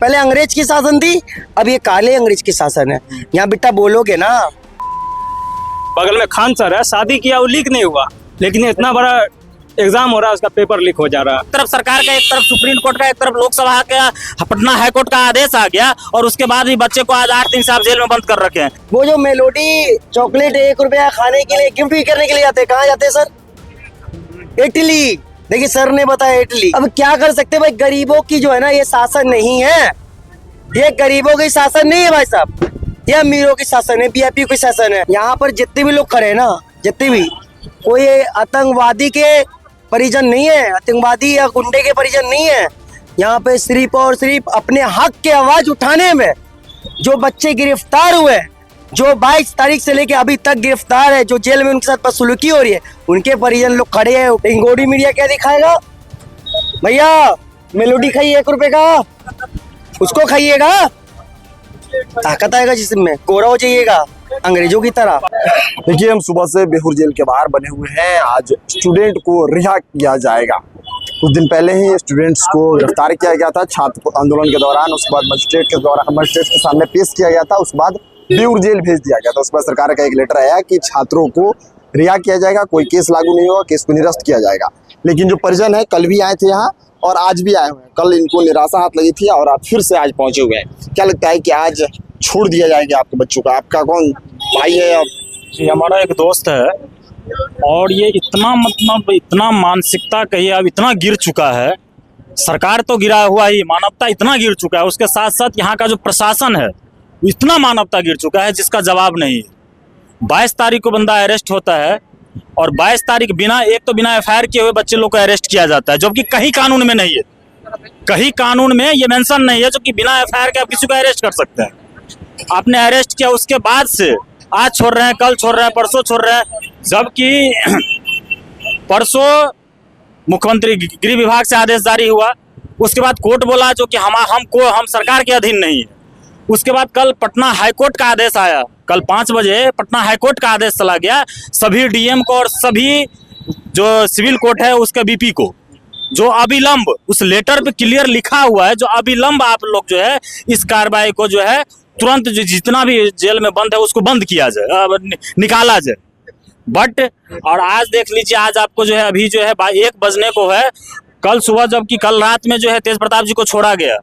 बगल में खान सर है, शादी किया वो लीक नहीं हुआ, लेकिन इतना बड़ा एग्जाम हो रहा है उसका पेपर लीक हो जा रहा है। एक तरफ सरकार का, एक तरफ सुप्रीम कोर्ट का, एक तरफ लोकसभा का, पटना हाईकोर्ट का आदेश आ गया और उसके बाद भी बच्चे को आज 8 दिन से आप जेल में बंद कर रखे हैं। वो जो मेलोडी चॉकलेट 1 रुपया खाने के लिए गिफ्ट भी करने के लिए जाते हैं, कहाँ जाते हैं सर? इटली। देखिए सर ने बताया इटली। अब क्या कर सकते हैं भाई, गरीबों की जो है ना ये शासन नहीं है, ये गरीबों की शासन नहीं है भाई साहब, ये अमीरों की शासन है, वीआईपी की शासन है। यहाँ पर जितने भी लोग खड़े हैं ना, जितने भी, कोई आतंकवादी के परिजन नहीं है, आतंकवादी या गुंडे के परिजन नहीं है। यहाँ पे सिर्फ और सिर्फ अपने हक की आवाज उठाने में जो बच्चे गिरफ्तार हुए, जो 22 तारीख से लेके अभी तक गिरफ्तार है, जो जेल में उनके साथ बदसलूकी हो रही है, उनके परिजन लोग खड़े हैं। इंगोडी मीडिया क्या दिखाएगा? भैया मेलोडी खाइए 1 रुपए का, उसको खाइएगा, ताकत आएगा जिसमें, कोरा हो जाइएगा अंग्रेजों की तरह। देखिए हम सुबह से बेहुर जेल के बाहर बने हुए हैं। आज स्टूडेंट को रिहा किया जाएगा। कुछ दिन पहले ही स्टूडेंट्स को गिरफ्तार किया गया था छात्र आंदोलन के दौरान, उसके बाद मजिस्ट्रेट के सामने पेश किया गया था, उसके बाद बेहुर जेल भेज दिया गया था। उसके बाद सरकार का एक लेटर आया कि छात्रों को रिहा किया जाएगा, कोई केस लागू नहीं होगा, केस को निरस्त किया जाएगा। लेकिन जो परिजन है कल भी आए थे यहाँ और आज भी आए हुए हैं। कल इनको निराशा हाथ लगी थी और आप फिर से आज पहुंचे हुए हैं। क्या लगता है कि आज छोड़ दिया जाएगा आपके बच्चों का? आपका कौन भाई है? अब जी हमारा एक दोस्त है और ये इतना मतलब इतना मानसिकता कहिए अब इतना गिर चुका है। सरकार तो गिरा हुआ ही, मानवता इतना गिर चुका है, उसके साथ साथ यहाँ का जो प्रशासन है इतना मानवता गिर चुका है जिसका जवाब नहीं है। 22 तारीख को बंदा अरेस्ट होता है और 22 तारीख बिना एफआईआर किए हुए बच्चे लोग को अरेस्ट किया जाता है, जबकि कहीं कानून में नहीं है, कहीं कानून में ये मेंशन नहीं है जो कि बिना एफआईआर के आप किसी को अरेस्ट कर सकते हैं। आपने अरेस्ट किया, उसके बाद से आज छोड़ रहे हैं, कल छोड़ रहे हैं, परसों छोड़ रहे हैं, जबकि परसों मुख्यमंत्री गृह विभाग से आदेश जारी हुआ, उसके बाद कोर्ट बोला जो कि हम सरकार के अधीन नहीं है। उसके बाद कल पटना हाईकोर्ट का आदेश आया, कल 5 बजे पटना हाईकोर्ट का आदेश चला गया सभी डीएम को और सभी जो सिविल कोर्ट है उसके बीपी को, जो अविलंब, उस लेटर पे क्लियर लिखा हुआ है, जो अविलंब आप लोग जो है इस कार्रवाई को जो है तुरंत जो जितना भी जेल में बंद है उसको बंद किया जाए, निकाला जाए। बट और आज देख लीजिए, आज आपको जो है अभी जो है 1 बजने को है, कल सुबह जबकि कल रात में जो है तेज प्रताप जी को छोड़ा गया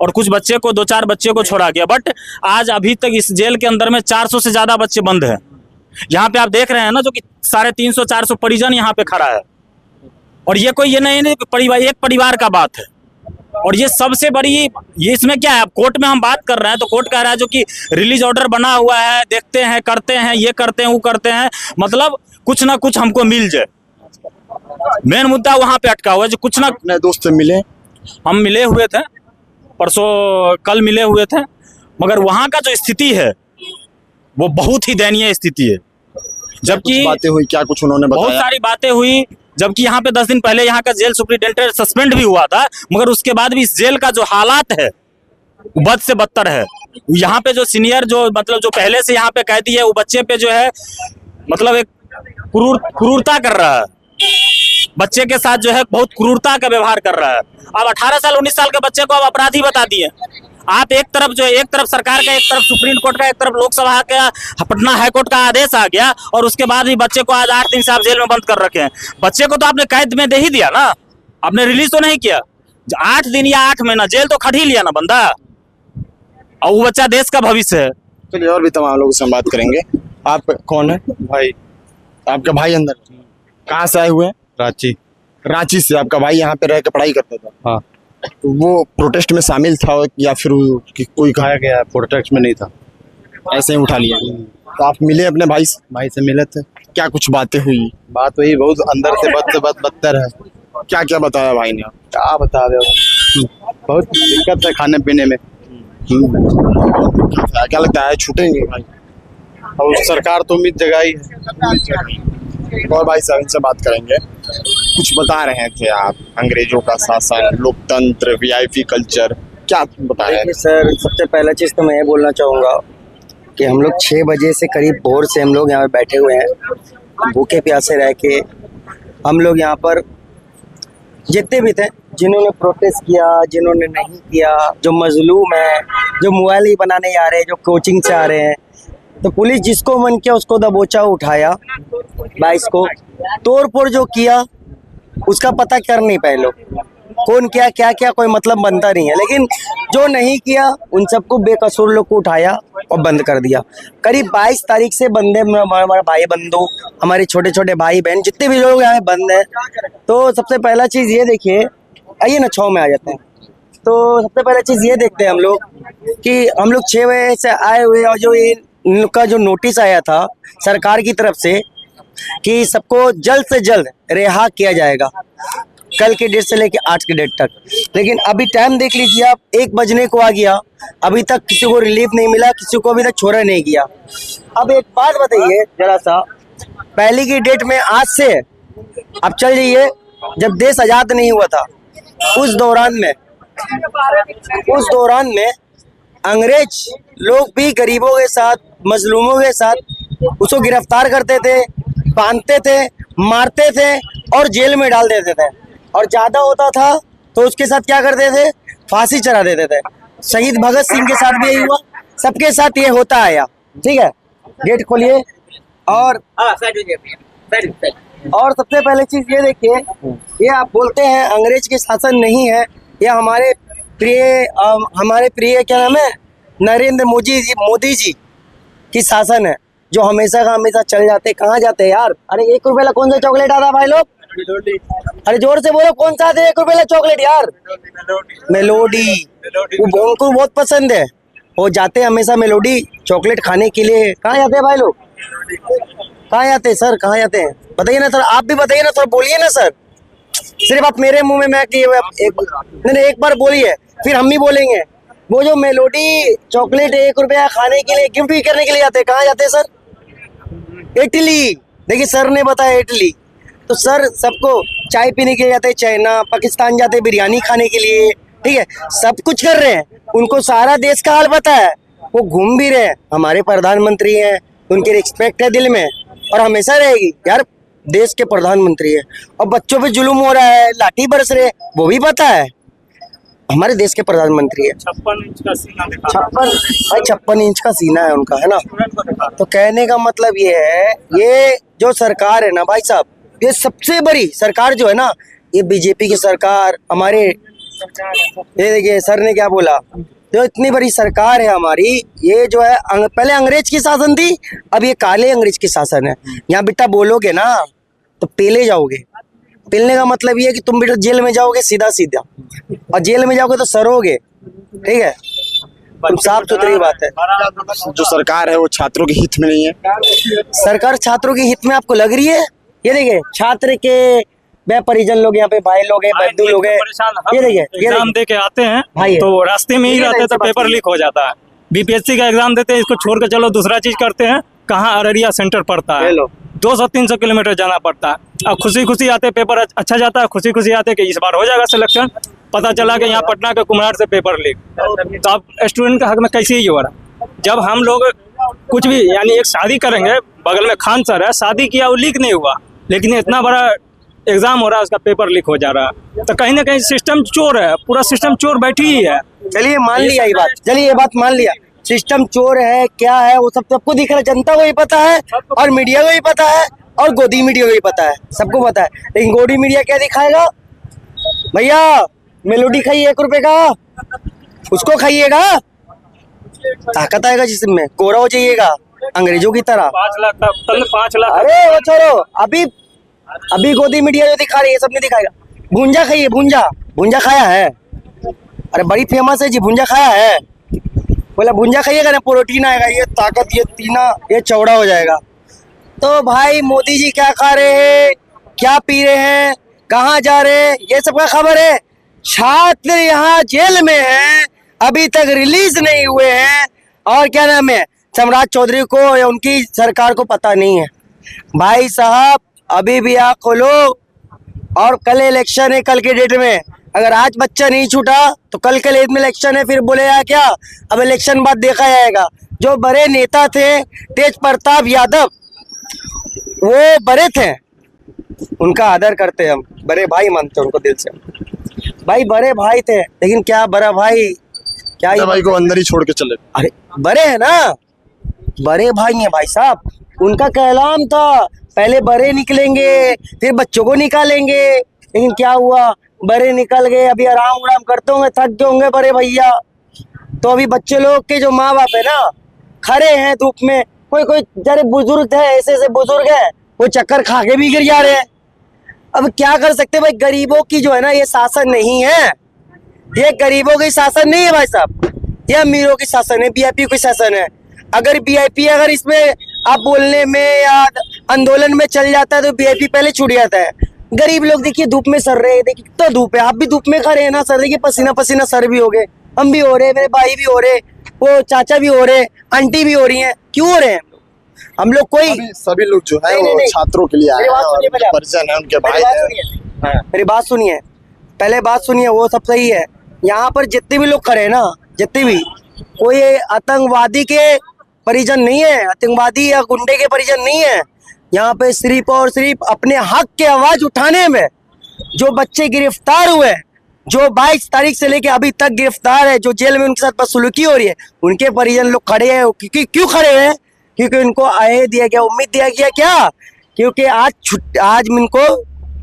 और कुछ बच्चे को 2-4 बच्चे को छोड़ा गया, बट आज अभी तक इस जेल के अंदर में 400 से ज्यादा बच्चे बंद हैं। यहाँ पे आप देख रहे हैं ना जो कि 350-400 परिजन यहाँ पे खड़ा है और ये कोई ये नहीं एक परिवार का बात है। और ये सबसे बड़ी, ये इसमें क्या है, कोर्ट में हम बात कर रहे हैं तो कोर्ट कह रहा है जो कि रिलीज ऑर्डर बना हुआ है, देखते हैं, करते हैं, ये करते हैं, वो करते हैं, मतलब कुछ ना कुछ हमको मिल जाए। मेन मुद्दा वहां पे अटका हुआ है जो कुछ ना। अपने दोस्त से मिले? हम मिले हुए थे परसों, कल मिले हुए थे, मगर वहां का जो स्थिति है वो बहुत ही दयनीय स्थिति है। जबकि बातें हुई, क्या कुछ उन्होंने बताया? बहुत सारी बातें हुई, जबकि यहाँ पे 10 दिन पहले यहाँ का जेल सुप्रिंटेंडेंट सस्पेंड भी हुआ था, मगर उसके बाद भी इस जेल का जो हालात है बद से बदतर है। यहाँ पे जो सीनियर जो मतलब जो पहले से यहाँ पे कैदी है वो बच्चे पे जो है मतलब एक क्रूरता कर रहा है, बच्चे के साथ जो है बहुत क्रूरता का व्यवहार कर रहा है। अब 18 साल 19 साल के बच्चे को अब अपराधी बता दिए आप। एक तरफ जो है, एक तरफ सरकार का, एक तरफ सुप्रीम कोर्ट का, एक तरफ लोकसभा का, पटना हाईकोर्ट का आदेश आ गया और उसके बाद भी बच्चे को आज 8 दिन से आप जेल में बंद कर रखे हैं। बच्चे को तो आपने कैद में दे ही दिया ना, आपने रिलीज तो नहीं किया। 8 दिन या 8 महीना जेल तो खट ही लिया ना बंदा, और वो बच्चा देश का भविष्य है। चलिए और भी तमाम लोगों से हम बात करेंगे। आप कौन है? भाई। आपका भाई अंदर कहाँ से आए हुए हैं? रांची से। आपका भाई यहाँ पे रह के पढ़ाई करता था? हाँ। तो वो प्रोटेस्ट में शामिल था या फिर कोई उठाया गया? प्रोटेस्ट में नहीं था, ऐसे ही उठा लिया? तो आप मिले अपने भाई से? भाई से मिले थे। क्या कुछ बातें हुई? बात वही बहुत अंदर से बदतर है। क्या क्या बताया भाई ने? क्या बता रहे हो, बहुत दिक्कत है खाने पीने में। क्या लगता है छूटेंगे भाई? और सरकार तो उम्मीद जगाई है। और भाई साहब इनसे बात करेंगे। कुछ बता रहे थे आप, अंग्रेजों का शासन, लोकतंत्र, वीआईपी कल्चर, क्या बता रहे थे? सर सबसे पहला चीज तो मैं ये बोलना चाहूँगा कि हम लोग 6 बजे से करीब भोर से हम लोग यहाँ पे बैठे हुए हैं, भूखे प्यासे रह के हम लोग यहाँ पर जितने भी थे जिन्होंने प्रोटेस्ट किया, जिन्होंने नहीं किया, जो मजलूम है, जो मोबाइल ही बनाने आ रहे हैं, जो कोचिंग से आ रहे हैं, तो पुलिस जिसको मन किया उसको दबोचा उठाया। 22 को तोड़ फोड़ जो किया उसका पता कर नहीं पाए लोग, कौन क्या क्या क्या कोई मतलब बनता नहीं है। लेकिन जो नहीं किया उन सबको बेकसूर लोग को उठाया और बंद कर दिया। करीब 22 तारीख से बंद है। हमारे भाई बंधु, हमारे छोटे छोटे भाई बहन जितने भी लोग यहाँ बंद हैं। तो सबसे पहला चीज़ ये देखिए, आइए ना 6 में आ जाते हैं। तो सबसे पहला चीज़ ये देखते हैं हम लोग कि हम लोग 6 बजे से आए हुए और जो इनका जो नोटिस आया था सरकार की तरफ से कि सबको जल्द से जल्द रिहा किया जाएगा, कल के डेट से लेके आज के डेट तक। लेकिन अभी टाइम देख लीजिए आप, 1 बजने को आ गया, अभी तक किसी को रिलीफ नहीं मिला, किसी को अभी तक छोड़ा नहीं गया। अब एक बात बताइए जरा सा, पहले की डेट में आज से अब चल जाइए, जब देश आज़ाद नहीं हुआ था उस दौरान में अंग्रेज लोग भी गरीबों के साथ, मजलूमों के साथ उसको गिरफ्तार करते थे, बांधते थे, मारते थे और जेल में डाल देते थे। और ज़्यादा होता था तो उसके साथ क्या करते थे, फांसी चढ़ा देते थे। शहीद भगत सिंह के साथ भी यही हुआ, सबके साथ ये होता आया। ठीक है, गेट खोलिए। और सबसे पहले चीज़ ये देखिए, ये आप बोलते हैं अंग्रेज के शासन नहीं है, ये हमारे प्रिय क्या नाम है, नरेंद्र मोदी जी की शासन है, जो हमेशा का हमेशा चल जाते। कहाँ जाते हैं यार? अरे 1 रुपये का कौन सा चॉकलेट आता भाई लोग? अरे जोर से बोलो, कौन सा आते 1 रुपये का चॉकलेट यार? मेलोडी। उनको बहुत पसंद है, वो जाते हैं हमेशा मेलोडी चॉकलेट खाने के लिए। कहाँ जाते हैं भाई लोग? कहाँ जाते हैं सर, कहाँ जाते हैं? बताइए ना सर, आप भी बताइए ना सर, बोलिए ना सर। सिर्फ आप मेरे मुंह में मैं एक बार बोलिए, फिर हम भी बोलेंगे। वो जो मेलोडी चॉकलेट 1 रुपया खाने के लिए, गिफ्ट भी करने के लिए जाते हैं, कहाँ जाते हैं सर? इटली। देखिए सर ने बताया इटली। तो सर सबको चाय पीने के लिए जाते हैं चाइना, पाकिस्तान जाते हैं बिरयानी खाने के लिए। ठीक है, सब कुछ कर रहे हैं, उनको सारा देश का हाल पता है, वो घूम भी रहे हैं। हमारे प्रधानमंत्री हैं, उनकी रिस्पेक्ट है दिल में और हमेशा रहेगी यार, देश के प्रधानमंत्री है। और बच्चों पे जुल्म हो रहा है, लाठी बरस रहे, वो भी पता है, हमारे देश के प्रधानमंत्री है। 56 इंच का सीना दिखा, 56 इंच का सीना है उनका, है ना। तो कहने का मतलब ये है, ये जो सरकार है ना भाई साहब, ये सबसे बड़ी सरकार जो है ना, ये बीजेपी की सरकार। हमारे ये देखिए सर ने क्या बोला, जो इतनी बड़ी सरकार है हमारी, ये जो है पहले अंग्रेज की शासन थी, अब ये काले अंग्रेज की शासन है। यहाँ बेटा बोलोगे ना तो पेले जाओगे। पेलने का मतलब ये है कि तुम बेटा जेल में जाओगे सीधा सीधा, और जेल में जाओगे तो सरोगे। ठीक है, साफ सुथरी बात है। जो सरकार है वो छात्रों के हित में नहीं है। सरकार छात्रों के हित में आपको लग रही है? ये देखिए छात्र के वे परिजन लोग यहाँ पे, भाई लोग हैं, बंधु लोग हैं। ये देखिए एग्जाम दे के आते हैं तो रास्ते में ही रहते तो पेपर लीक हो जाता है। बीपीएससी का एग्जाम देते हैं, इसको छोड़ के चलो दूसरा चीज करते हैं। कहाँ अररिया सेंटर पड़ता है, 200-300 किलोमीटर जाना पड़ता है। अब खुशी खुशी आते, पेपर अच्छा जाता है, खुशी खुशी आते कि इस बार हो जाएगा सिलेक्शन। पता चला कि यहाँ पटना के कुम्हरार से पेपर लीक। तो अब स्टूडेंट के हक में कैसे ही हो रहा। जब हम लोग कुछ भी, यानी एक शादी करेंगे, बगल में खान सर है, शादी किया वो लीक नहीं हुआ, लेकिन इतना बड़ा एग्जाम हो रहा है, उसका पेपर लीक हो जा रहा है। तो कहीं ना कहीं सिस्टम चोर है, पूरा सिस्टम चोर बैठी ही है। चलिए मान लिया ये बात, चलिए ये बात मान लिया, सिस्टम चोर है, क्या है वो सबको दिख रहा है, जनता को भी पता है और मीडिया को भी पता है और गोदी मीडिया को भी पता है, सबको पता है। लेकिन गोदी मीडिया क्या दिखाएगा, भैया मेलोडी खाइए 1 रुपए का, उसको खाइएगा, ताकत आएगा जिसमें, कोरा हो जाइएगा अंग्रेजों की तरह। 5 लाख का, 5 लाख। अरे वो छोड़ो, अभी गोदी मीडिया जो दिखा रही है सब नहीं दिखाएगा। भुंजा खाइए, भुंजा खाया है, अरे बड़ी फेमस है जी, भुंजा खाया है। बोला भुंजा खाइएगा ना, प्रोटीन आएगा, ये ताकत, ये तीना, ये चौड़ा हो जाएगा। तो भाई मोदी जी क्या खा रहे हैं, क्या पी रहे हैं, कहाँ जा रहे हैं, ये सब का खबर है। छात्र यहाँ जेल में हैं, अभी तक रिलीज नहीं हुए हैं, और क्या नाम है, सम्राट चौधरी को या उनकी सरकार को पता नहीं है। भाई साहब अभी भी आँख खोलो, और कल इलेक्शन है, कल के डेट में अगर आज बच्चा नहीं छूटा तो कल के डेट में इलेक्शन है, फिर बोलेगा क्या, अब इलेक्शन बाद देखा जाएगा। जो बड़े नेता थे, तेज प्रताप यादव, वो बड़े थे, उनका आदर करते हम, बड़े भाई मानते हैं उनको दिल से। भाई बड़े भाई थे, लेकिन क्या बड़ा भाई क्या बड़े भाई को अंदर ही छोड़ के चले। अरे बड़े हैं ना, बड़े भाई हैं भाई साहब, उनका कहलाम था पहले बड़े निकलेंगे फिर बच्चों को निकालेंगे, लेकिन क्या हुआ, बड़े निकल गए, अभी आराम उराम करते होंगे, थक गए होंगे बड़े भैया। तो अभी बच्चे लोग के जो माँ बाप है ना, खड़े हैं धूप में, कोई कोई जरे बुजुर्ग है, ऐसे ऐसे बुजुर्ग है, वो चक्कर खा के भी गिर जा रहे हैं। अब क्या कर सकते भाई, गरीबों की जो है ना ये शासन नहीं है, ये गरीबों की शासन नहीं है भाई साहब, ये अमीरों की शासन है, वीआईपी की शासन है। अगर वीआईपी अगर इसमें आप बोलने में या आंदोलन में चल जाता है तो वीआईपी पहले छूट जाता है। गरीब लोग देखिए धूप में सर रहे हैं, देखिए कितना धूप है, आप भी धूप में खड़े हैं ना सर, देखिए पसीना पसीना सर भी हो गए, हम भी हो रहे, मेरे भाई भी हो रहे, वो चाचा भी हो रहे, आंटी भी हो रही हैं, क्यों हो रहे हैं हम लोग कोई सभी लोग जो है वो छात्रों के लिए आए हैं और परिजन है, उनके भाई हैं। मेरी बात सुनिए, पहले बात सुनिए, वो सब सही है। यहाँ पर जितने भी लोग खड़े हैं ना, जितने भी, कोई आतंकवादी के परिजन नहीं है, आतंकवादी या गुंडे के परिजन नहीं है। यहाँ पे सिर्फ और सिर्फ अपने हक के आवाज उठाने में जो बच्चे गिरफ्तार हुए, जो 22 तारीख से लेके अभी तक गिरफ्तार है, जो जेल में उनके साथ बदसलूकी हो रही है, उनके परिजन लोग खड़े हैं। क्यों खड़े हैं? क्योंकि उनको आए दिया गया, उम्मीद दिया गया क्या, क्योंकि आज इनको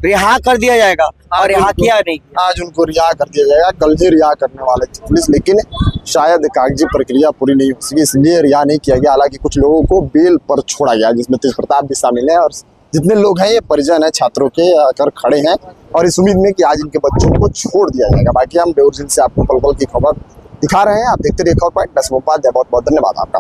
रिहा कर दिया जाएगा, और रिहा किया नहीं, आज उनको रिहा कर दिया जाएगा। कल ही रिहा करने वाले थे पुलिस, लेकिन शायद कागजी प्रक्रिया पूरी नहीं हो सकी, इसलिए रिहा नहीं किया गया। हालांकि कुछ लोगों को बेल पर छोड़ा गया, जिसमें तेज प्रताप भी शामिल है, और जितने लोग हैं ये परिजन है छात्रों के, आकर खड़े हैं और इस उम्मीद में कि आज इनके बच्चों को छोड़ दिया जाएगा। बाकी हम बेउर जिले से आपको पल पल की खबर दिखा रहे हैं, आप देखते रहिए खबर पॉइंट। बस बहुत बहुत धन्यवाद आपका।